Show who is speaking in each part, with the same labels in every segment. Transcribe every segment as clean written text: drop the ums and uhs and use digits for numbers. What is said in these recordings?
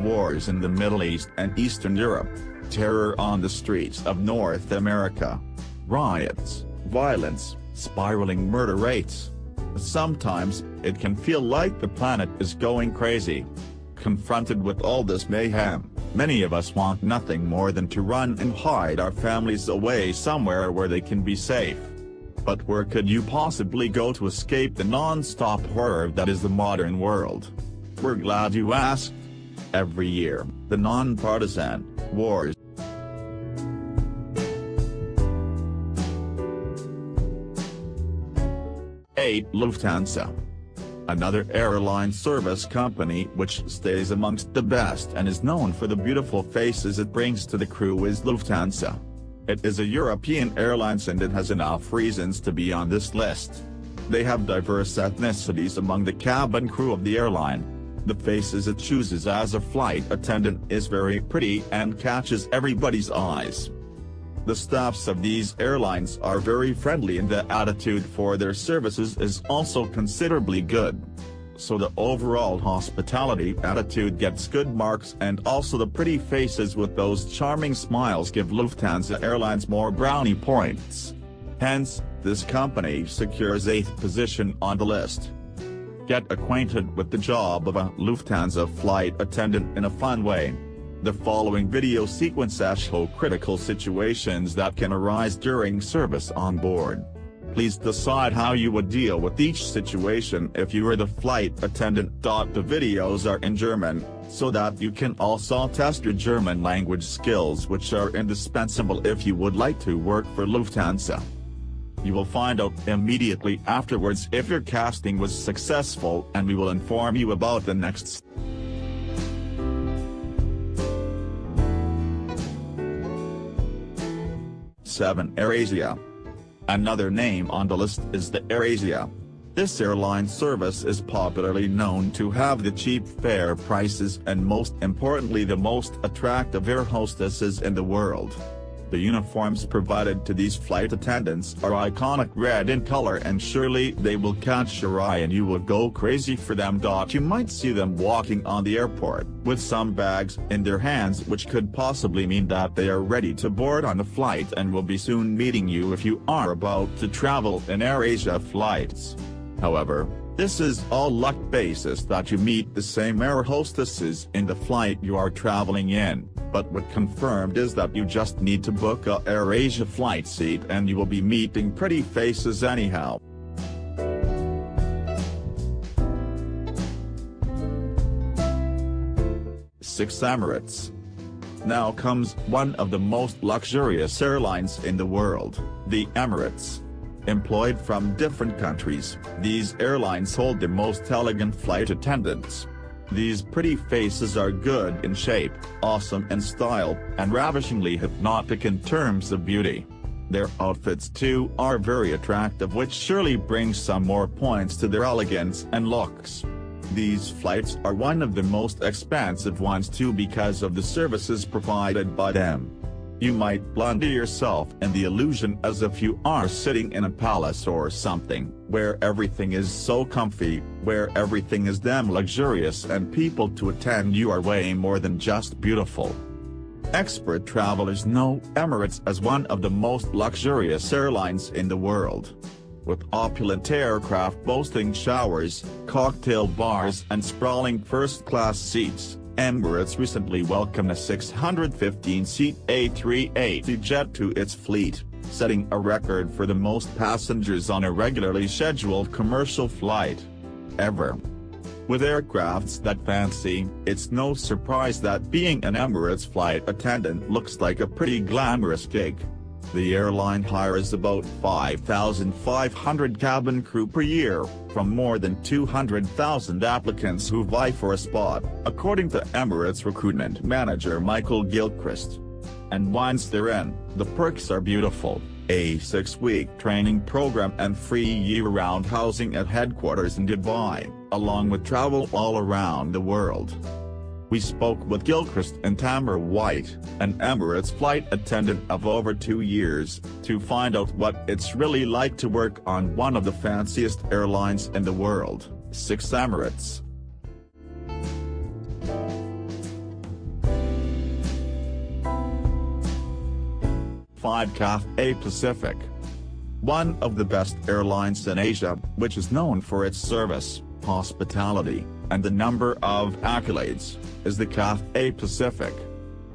Speaker 1: wars in the Middle East and Eastern Europe, terror on the streets of North America, riots, violence, spiraling murder rates. Sometimes, it can feel like the planet is going crazy. Confronted with all this mayhem, many of us want nothing more than to run and hide our families away somewhere where they can be safe. But where could you possibly go to escape the non-stop horror that is the modern world? We're glad you asked. Every year, the non-partisan wars. LUFTHANSA. Another airline service company which stays amongst the best and is known for the beautiful faces it brings to the crew is Lufthansa. It is a European airlines and it has enough reasons to be on this list. They have diverse ethnicities among the cabin crew of the airline. The faces it chooses as a flight attendant is very pretty and catches everybody's eyes. The staffs of these airlines are very friendly and the attitude for their services is also considerably good. So the overall hospitality attitude gets good marks, and also the pretty faces with those charming smiles give Lufthansa Airlines more brownie points. Hence, this company secures 8th position on the list. Get acquainted with the job of a Lufthansa flight attendant in a fun way. The following video sequences show critical situations that can arise during service on board. Please decide how you would deal with each situation if you were the flight attendant. The videos are in German, so that you can also test your German language skills, which are indispensable if you would like to work for Lufthansa. You will find out immediately afterwards if your casting was successful, and we will inform you about the next step. 7. AirAsia. Another name on the list is the AirAsia. This airline service is popularly known to have the cheap fare prices and most importantly the most attractive air hostesses in the world. The uniforms provided to these flight attendants are iconic red in color, and surely they will catch your eye and you will go crazy for them. You might see them walking on the airport with some bags in their hands, which could possibly mean that they are ready to board on the flight and will be soon meeting you if you are about to travel in AirAsia flights. However, this is all luck basis that you meet the same air hostesses in the flight you are traveling in, but what confirmed is that you just need to book a AirAsia flight seat and you will be meeting pretty faces anyhow. 6. EMIRATES. Now comes one of the most luxurious airlines in the world, the EMIRATES. Employed from different countries, these airlines hold the most elegant flight attendants. These pretty faces are good in shape, awesome in style, and ravishingly hypnotic in terms of beauty. Their outfits too are very attractive, which surely brings some more points to their elegance and looks. These flights are one of the most expensive ones too because of the services provided by them. You might blunder yourself in the illusion as if you are sitting in a palace or something, where everything is so comfy, where everything is damn luxurious, and people to attend you are way more than just beautiful. Expert travelers know Emirates as one of the most luxurious airlines in the world. With opulent aircraft boasting showers, cocktail bars and sprawling first-class seats, Emirates recently welcomed a 615-seat A380 jet to its fleet, setting a record for the most passengers on a regularly scheduled commercial flight ever. With aircrafts that fancy, it's no surprise that being an Emirates flight attendant looks like a pretty glamorous gig. The airline hires about 5,500 cabin crew per year, from more than 200,000 applicants who vie for a spot, according to Emirates recruitment manager Michael Gilchrist. And once they're in, the perks are beautiful: a 6-week training program and free year-round housing at headquarters in Dubai, along with travel all around the world. We spoke with Gilchrist and Tamara White, an Emirates flight attendant of over 2 years, to find out what it's really like to work on one of the fanciest airlines in the world, 6 Emirates. 5. CATHAY Pacific. One of the best airlines in Asia, which is known for its service, hospitality, and a number of accolades, is the CATHAY Pacific.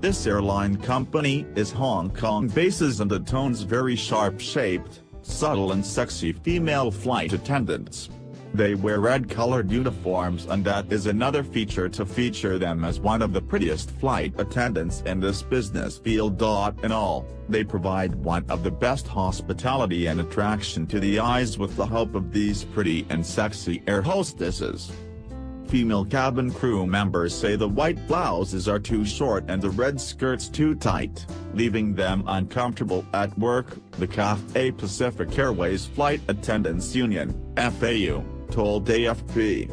Speaker 1: This airline company is Hong Kong-based and it owns very sharp-shaped, subtle and sexy female flight attendants. They wear red-colored uniforms, and that is another feature to feature them as one of the prettiest flight attendants in this business field. In all, they provide one of the best hospitality and attraction to the eyes with the help of these pretty and sexy air hostesses. Female cabin crew members say the white blouses are too short and the red skirts too tight, leaving them uncomfortable at work, the CATHAY Pacific Airways Flight Attendants Union, FAU, told AFP.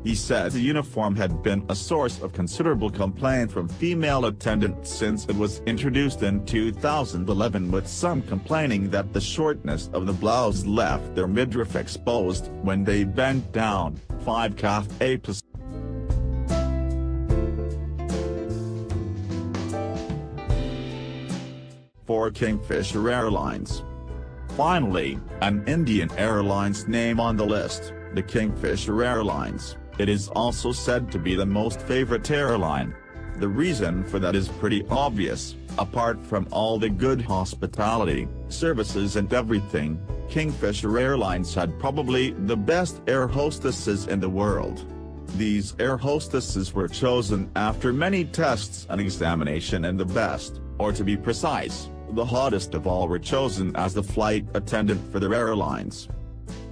Speaker 1: He said the uniform had been a source of considerable complaint from female attendants since it was introduced in 2011, with some complaining that the shortness of the blouse left their midriff exposed when they bent down. 5. CATHAY Pacific. For Kingfisher Airlines. Finally, an Indian Airlines name on the list, the Kingfisher Airlines. It is also said to be the most favorite airline. The reason for that is pretty obvious. Apart from all the good hospitality, services and everything, Kingfisher Airlines had probably the best air hostesses in the world. These air hostesses were chosen after many tests and examination, and the best, or to be precise, the hottest of all, were chosen as the flight attendant for their airlines.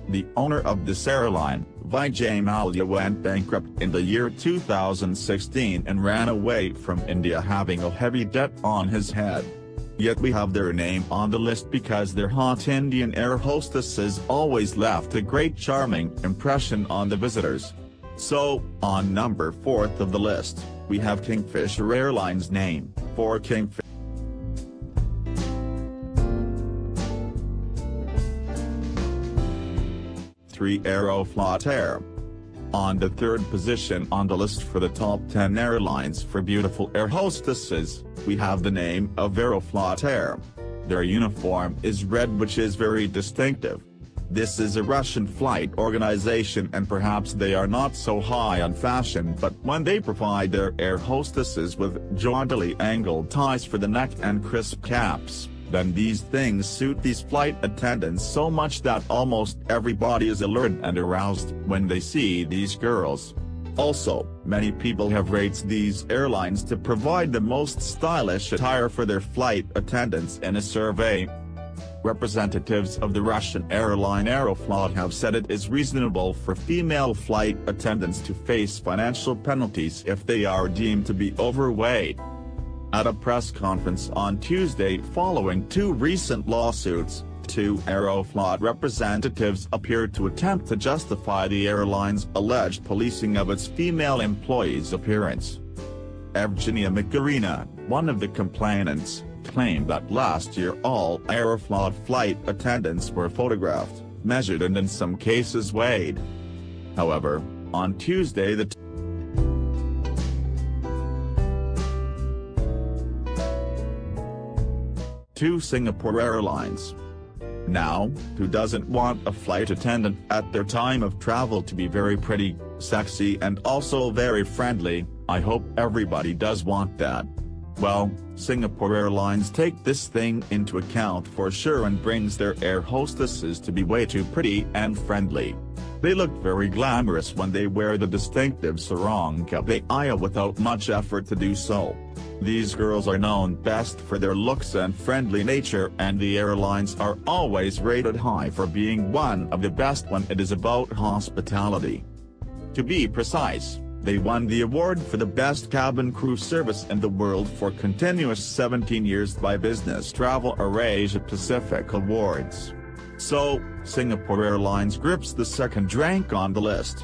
Speaker 1: The owner of this airline, Vijay Mallya, went bankrupt in the year 2016 and ran away from India, having a heavy debt on his head. Yet we have their name on the list because their hot Indian air hostesses always left a great charming impression on the visitors. So, on number 4 of the list, we have Kingfisher Airlines name, for Kingfisher. 3. AEROFLOT Air. On the 3rd position on the list for the top 10 airlines for beautiful air hostesses, we have the name of AEROFLOT Air. Their uniform is red, which is very distinctive. This is a Russian flight organization, and perhaps they are not so high on fashion, but when they provide their air hostesses with jauntily angled ties for the neck and crisp caps, then these things suit these flight attendants so much that almost everybody is alert and aroused when they see these girls. Also, many people have rated these airlines to provide the most stylish attire for their flight attendants in a survey. Representatives of the Russian airline AEROFLOT have said it is reasonable for female flight attendants to face financial penalties if they are deemed to be overweight. At a press conference on Tuesday following 2 recent lawsuits, 2 AEROFLOT representatives appeared to attempt to justify the airline's alleged policing of its female employees' appearance. Evgenia Makarina, one of the complainants, claimed that last year all AEROFLOT flight attendants were photographed, measured and in some cases weighed. However, on Tuesday the to Singapore Airlines. Now, who doesn't want a flight attendant at their time of travel to be very pretty, sexy and also very friendly? I hope everybody does want that. Well, Singapore Airlines take this thing into account for sure and brings their air hostesses to be way too pretty and friendly. They look very glamorous when they wear the distinctive sarong kabaya without much effort to do so. These girls are known best for their looks and friendly nature, and the airlines are always rated high for being one of the best when it is about hospitality. To be precise, they won the award for the best cabin crew service in the world for continuous 17 years by Business Travel Asia Pacific Awards. So, Singapore Airlines grips the second rank on the list.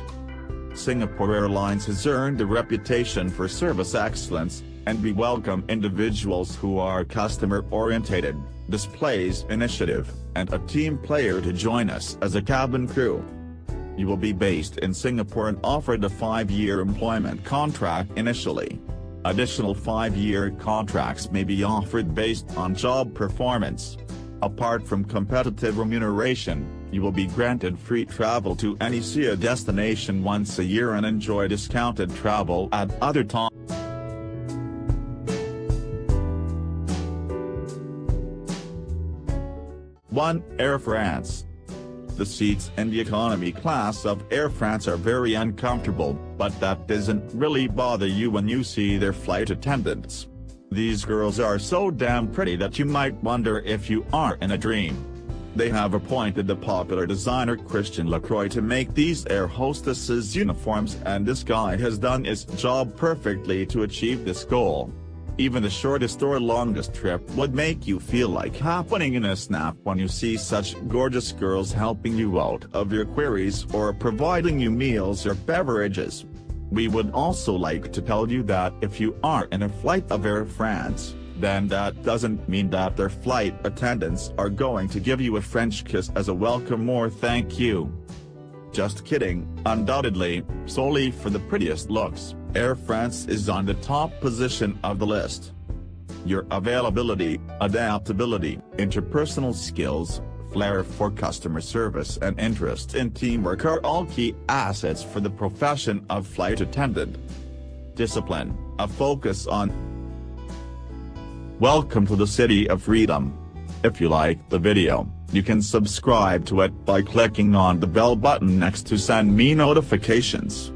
Speaker 1: Singapore Airlines has earned a reputation for service excellence, and we welcome individuals who are customer-oriented, displays initiative, and a team player to join us as a cabin crew. You will be based in Singapore and offered a 5-year employment contract initially. Additional 5-year contracts may be offered based on job performance. Apart from competitive remuneration, you will be granted free travel to any SEA destination once a year and enjoy discounted travel at other times. 1. Air France. The seats in the economy class of Air France are very uncomfortable, but that doesn't really bother you when you see their flight attendants. These girls are so damn pretty that you might wonder if you are in a dream. They have appointed the popular designer Christian Lacroix to make these air hostesses uniforms, and this guy has done his job perfectly to achieve this goal. Even the shortest or longest trip would make you feel like happening in a snap when you see such gorgeous girls helping you out of your queries or providing you meals or beverages. We would also like to tell you that if you are in a flight of Air France, then that doesn't mean that their flight attendants are going to give you a French kiss as a welcome or thank you. Just kidding, undoubtedly, solely for the prettiest looks, Air France is on the top position of the list. Your availability, adaptability, interpersonal skills, flair for customer service and interest in teamwork are all key assets for the profession of flight attendant. Discipline, a focus on. Welcome to the City of Freedom. If you liked the video, you can subscribe to it by clicking on the bell button next to send me notifications.